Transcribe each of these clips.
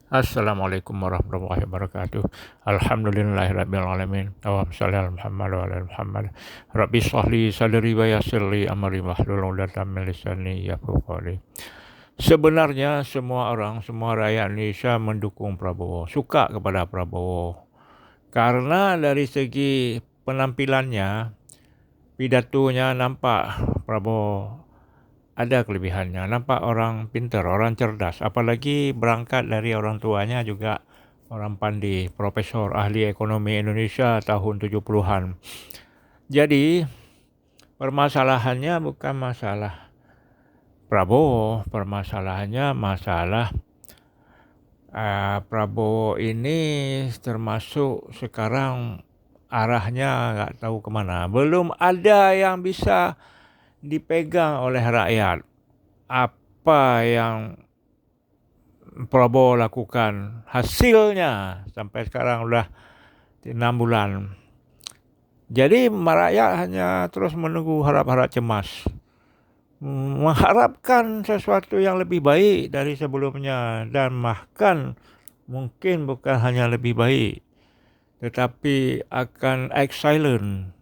Assalamualaikum warahmatullahi wabarakatuh. Alhamdulillahirabbil alamin. Allahumma shalli ala Muhammad wa ala ali Muhammad. Rabbi shrah li sadri wa yassir li amri wahlul 'uqdatam min lisani yafqahu qawli. Sebenarnya semua orang, semua rakyat Indonesia mendukung Prabowo, suka kepada Prabowo. Karena dari segi penampilannya, pidatonya nampak Prabowo ada kelebihannya, nampak orang pintar, orang cerdas, apalagi berangkat dari orang tuanya juga orang pandai, profesor ahli ekonomi Indonesia tahun 70-an. Jadi permasalahannya bukan masalah Prabowo, permasalahannya masalah Prabowo ini termasuk sekarang arahnya nggak tahu kemana. Belum ada yang bisa dipegang oleh rakyat. Apa yang Prabowo lakukan, hasilnya sampai sekarang udah 6 bulan. Jadi rakyat hanya terus menunggu harap-harap cemas, mengharapkan sesuatu yang lebih baik dari sebelumnya, dan bahkan mungkin bukan hanya lebih baik, tetapi akan excellent,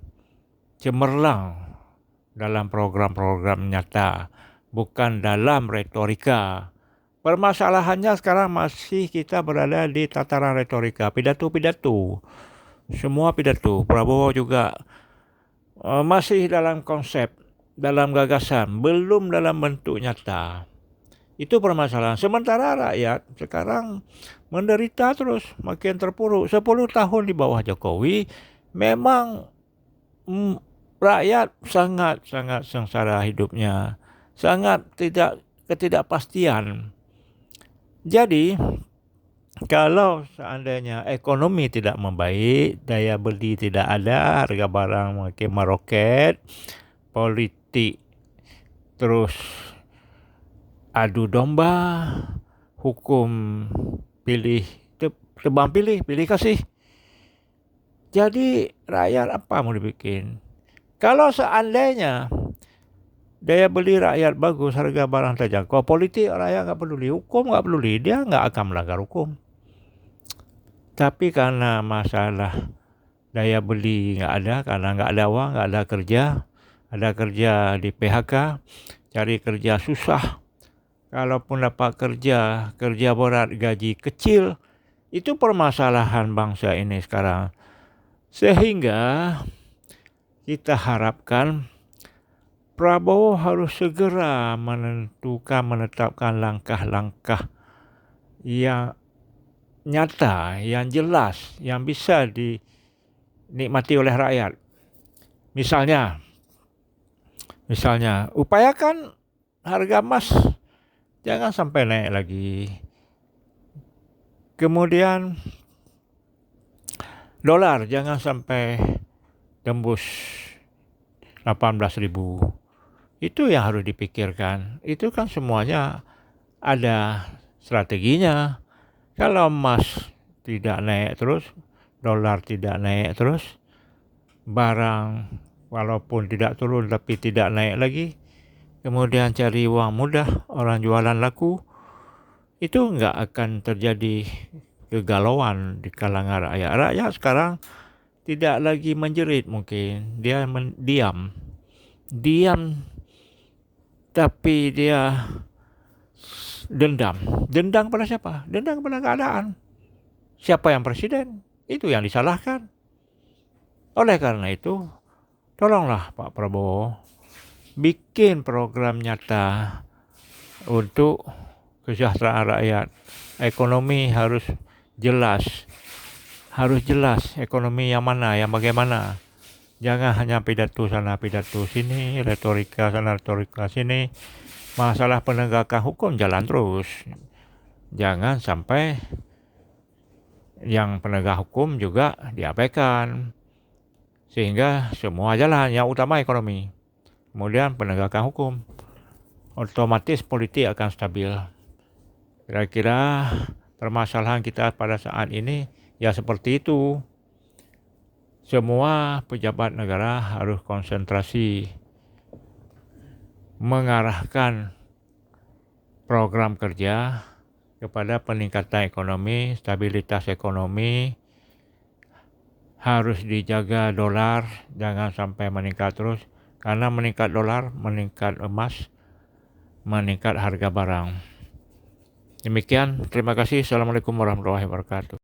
cemerlang dalam program-program nyata, bukan dalam retorika. Permasalahannya sekarang masih kita berada di tataran retorika, pidato-pidato. Semua pidato. Prabowo juga masih dalam konsep, dalam gagasan, belum dalam bentuk nyata. Itu permasalahan. Sementara rakyat sekarang menderita terus, makin terpuruk. 10 tahun di bawah Jokowi memang rakyat sangat sengsara hidupnya, sangat ketidakpastian. Jadi kalau seandainya ekonomi tidak membaik, daya beli tidak ada, harga barang makin meroket, politik terus adu domba, hukum tebang pilih kasih. Jadi rakyat apa mau dibikin? Kalau seandainya daya beli rakyat bagus, harga barang terjangkau, politik rakyat nggak peduli, hukum nggak peduli, dia nggak akan melanggar hukum. Tapi karena masalah daya beli nggak ada, karena nggak ada uang, nggak ada kerja di PHK, cari kerja susah. Kalaupun dapat kerja berat, gaji kecil, itu permasalahan bangsa ini sekarang. Sehingga kita harapkan Prabowo harus segera menetapkan langkah-langkah yang nyata, yang jelas, yang bisa dinikmati oleh rakyat. Misalnya, upayakan harga emas jangan sampai naik lagi. Kemudian dolar jangan sampai tembus 18.000. Itu yang harus dipikirkan. Itu kan semuanya ada strateginya. Kalau emas tidak naik terus, dolar tidak naik terus, barang walaupun tidak turun tapi tidak naik lagi, kemudian cari uang mudah, orang jualan laku, itu nggak akan terjadi kegalauan di kalangan rakyat. Rakyat sekarang tidak lagi menjerit mungkin, dia diam, tapi dia dendam pada siapa? Dendam pada keadaan. Siapa yang presiden? Itu yang disalahkan. Oleh karena itu, tolonglah Pak Prabowo bikin program nyata untuk kesejahteraan rakyat. Ekonomi harus jelas ekonomi yang mana, yang bagaimana. Jangan hanya pidato sana, pidato sini, retorika sana, retorika sini. Masalah penegakan hukum jalan terus. Jangan sampai yang penegak hukum juga diabaikan. Sehingga semua jalan, yang utama ekonomi. Kemudian penegakan hukum. Otomatis politik akan stabil. Kira-kira permasalahan kita pada saat ini ya seperti itu. Semua pejabat negara harus konsentrasi mengarahkan program kerja kepada peningkatan ekonomi, stabilitas ekonomi, harus dijaga dolar, jangan sampai meningkat terus, karena meningkat dolar, meningkat emas, meningkat harga barang. Demikian, terima kasih. Assalamualaikum warahmatullahi wabarakatuh.